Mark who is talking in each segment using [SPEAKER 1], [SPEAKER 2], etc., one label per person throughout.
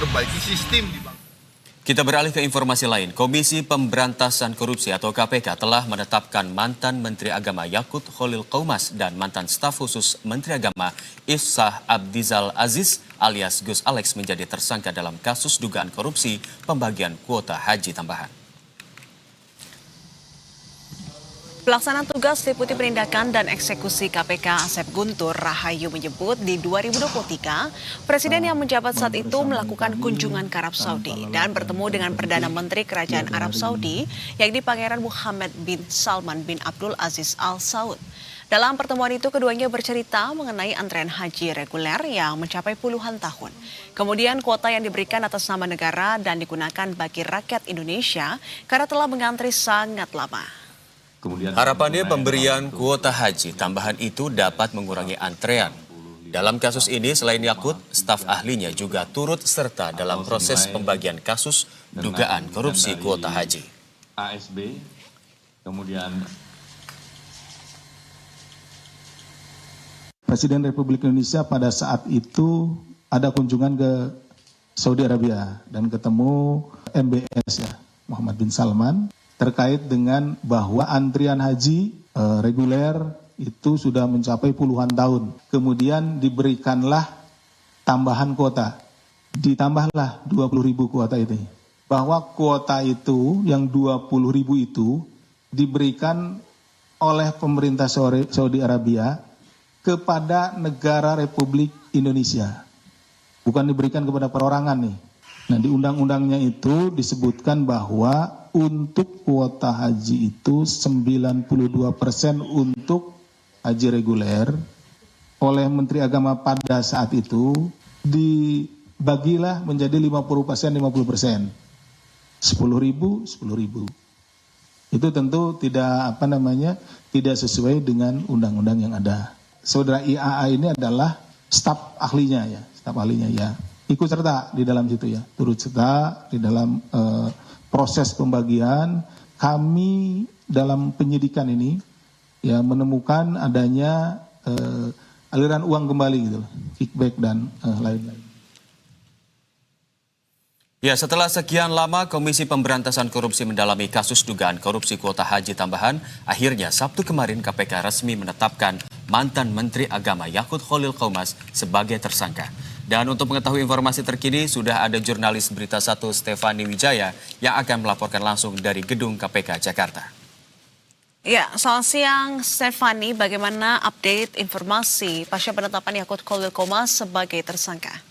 [SPEAKER 1] memperbaiki sistem di bangsa.
[SPEAKER 2] Kita beralih ke informasi lain. Komisi Pemberantasan Korupsi atau KPK telah menetapkan mantan Menteri Agama Yakut Khalil Qaumas dan mantan staf khusus Menteri Agama Ifsah Abdizal Aziz alias Gus Alex menjadi tersangka dalam kasus dugaan korupsi pembagian kuota haji tambahan.
[SPEAKER 3] Pelaksana tugas Deputi Penindakan dan Eksekusi KPK Asep Guntur Rahayu menyebut di 2023, Presiden yang menjabat saat itu melakukan kunjungan ke Arab Saudi dan bertemu dengan Perdana Menteri Kerajaan Arab Saudi, yakni Pangeran Muhammad bin Salman bin Abdul Aziz Al Saud. Dalam pertemuan itu, keduanya bercerita mengenai antrean haji reguler yang mencapai puluhan tahun. Kemudian kuota yang diberikan atas nama negara dan digunakan bagi rakyat Indonesia karena telah mengantri sangat lama.
[SPEAKER 2] Harapannya pemberian kuota haji tambahan itu dapat mengurangi antrean. Dalam kasus ini selain Yakut, staf ahlinya juga turut serta dalam proses pembagian kasus dugaan korupsi kuota haji.
[SPEAKER 4] ASB, kemudian
[SPEAKER 5] Presiden Republik Indonesia pada saat itu ada kunjungan ke Saudi Arabia dan ketemu MBS ya, Muhammad bin Salman, terkait dengan bahwa antrian haji reguler itu sudah mencapai puluhan tahun. Kemudian diberikanlah tambahan kuota. Ditambahlah 20.000 kuota itu. Bahwa kuota itu yang 20.000 itu diberikan oleh pemerintah Saudi Arabia kepada negara Republik Indonesia. Bukan diberikan kepada perorangan nih. Nah, di undang-undangnya itu disebutkan bahwa untuk kuota haji itu 92% untuk haji reguler oleh Menteri Agama pada saat itu dibagilah menjadi 50%. 10.000. Itu tentu tidak sesuai dengan undang-undang yang ada. Saudara IAA ini adalah staf ahlinya ya. Ikut serta di dalam situ ya, turut serta di dalam proses pembagian. Kami dalam penyidikan ini ya menemukan adanya aliran uang kembali gitu, kickback dan lain-lain.
[SPEAKER 2] Ya, setelah sekian lama Komisi Pemberantasan Korupsi mendalami kasus dugaan korupsi kuota haji tambahan, akhirnya Sabtu kemarin KPK resmi menetapkan mantan Menteri Agama Yakut Khalil Qaumas sebagai tersangka. Dan untuk mengetahui informasi terkini, sudah ada jurnalis Berita 1 Stefani Wijaya yang akan melaporkan langsung dari Gedung KPK Jakarta.
[SPEAKER 3] Ya, selamat siang Stefani, bagaimana update informasi pasca penetapan Yakut Khalil Qaumas sebagai tersangka?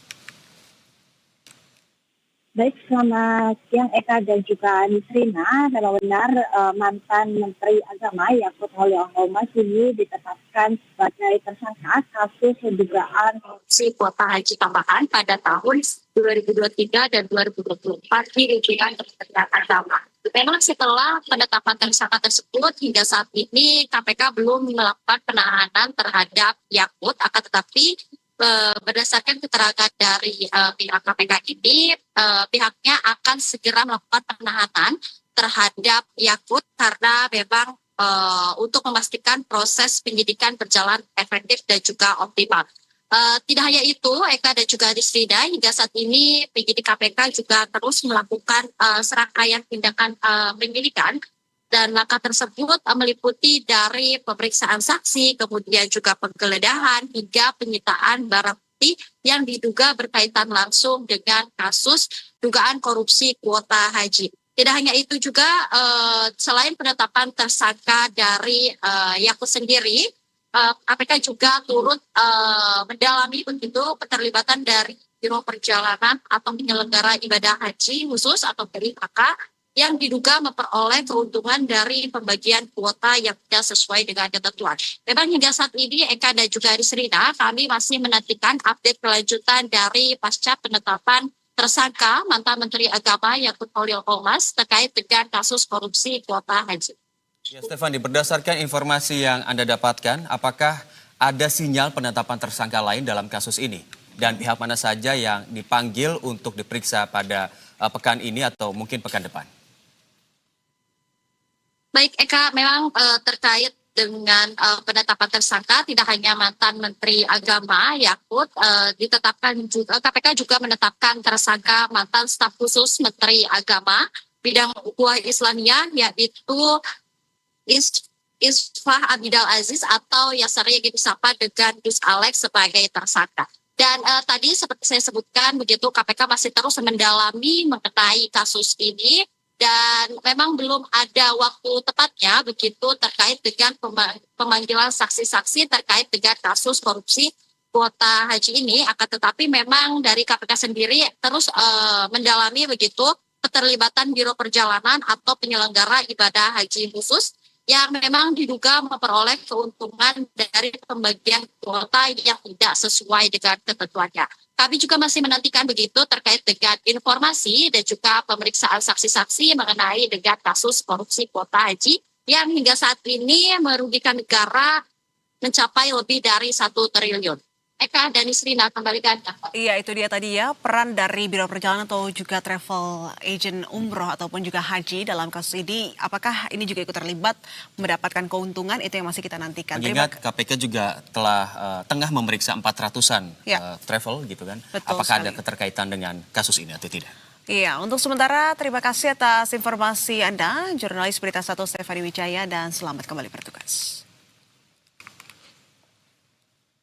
[SPEAKER 6] Baik, selamat siang Eka dan juga Nisrina. Memang benar mantan Menteri Agama Yakut Khalil Qaumas ini ditetapkan sebagai tersangka kasus dugaan korupsi kuota haji tambahan pada tahun 2023 dan 2024 di lingkungan Kementerian Agama. Memang setelah penetapan tersangka tersebut hingga saat ini KPK belum melakukan penahanan terhadap Yakut, akan tetapi berdasarkan keterangan dari pihak KPK ini, pihaknya akan segera melakukan penahanan terhadap Yakut karena memang untuk memastikan proses penyidikan berjalan efektif dan juga optimal. Tidak hanya itu, Eka dan juga Nisrina, hingga saat ini penyidik KPK juga terus melakukan serangkaian tindakan penyidikan. Dan langkah tersebut meliputi dari pemeriksaan saksi, kemudian juga penggeledahan hingga penyitaan barang bukti yang diduga berkaitan langsung dengan kasus dugaan korupsi kuota haji. Tidak hanya itu juga, selain penetapan tersangka dari Yakut sendiri, KPK juga turut mendalami begitu keterlibatan dari Biro Perjalanan atau penyelenggara ibadah haji khusus atau BPIHK yang diduga memperoleh keuntungan dari pembagian kuota yang tidak sesuai dengan ketentuan. Memang hingga saat ini Eka dan juga Nisrina, kami masih menantikan update kelanjutan dari pasca penetapan tersangka mantan Menteri Agama Yakut Khalil Qaumas terkait dengan kasus korupsi kuota haji.
[SPEAKER 2] Ya, Stefani, berdasarkan informasi yang Anda dapatkan, apakah ada sinyal penetapan tersangka lain dalam kasus ini? Dan pihak mana saja yang dipanggil untuk diperiksa pada pekan ini atau mungkin pekan depan?
[SPEAKER 6] Baik Eka, memang terkait
[SPEAKER 1] dengan penetapan tersangka tidak hanya mantan Menteri Agama Yakut, ditetapkan juga KPK juga menetapkan tersangka mantan staf khusus Menteri Agama bidang ukhuwah Islamiyah yaitu Isfah Abidal Aziz atau yang sering disapa dengan Gus Alex sebagai tersangka. Dan tadi seperti saya sebutkan begitu KPK masih terus mendalami mengenai kasus ini. Dan memang belum ada waktu tepatnya begitu terkait dengan pemanggilan saksi-saksi terkait dengan kasus korupsi kuota haji ini. Akan tetapi memang dari KPK sendiri terus mendalami begitu keterlibatan Biro Perjalanan atau penyelenggara ibadah haji khusus yang memang diduga memperoleh keuntungan dari pembagian kuota yang tidak sesuai dengan ketentuannya. Kami juga masih menantikan begitu terkait dengan informasi dan juga pemeriksaan saksi-saksi mengenai dengan kasus korupsi kuota haji yang hingga saat ini merugikan negara mencapai lebih dari 1 triliun. Eka dan Nisrina, kembali ke Anda.
[SPEAKER 3] Iya, itu dia tadi ya, peran dari Biro Perjalanan atau juga travel agent umroh ataupun juga haji dalam kasus ini. Apakah ini juga ikut terlibat mendapatkan keuntungan? Itu yang masih kita nantikan.
[SPEAKER 2] Mengingat KPK juga telah tengah memeriksa 400-an travel gitu kan.
[SPEAKER 3] Betul
[SPEAKER 2] Apakah
[SPEAKER 3] sekali.
[SPEAKER 2] ada keterkaitan dengan kasus ini atau tidak?
[SPEAKER 3] Iya, untuk sementara terima kasih atas informasi Anda, jurnalis Berita 1 Stefani Wijaya, dan selamat kembali bertugas.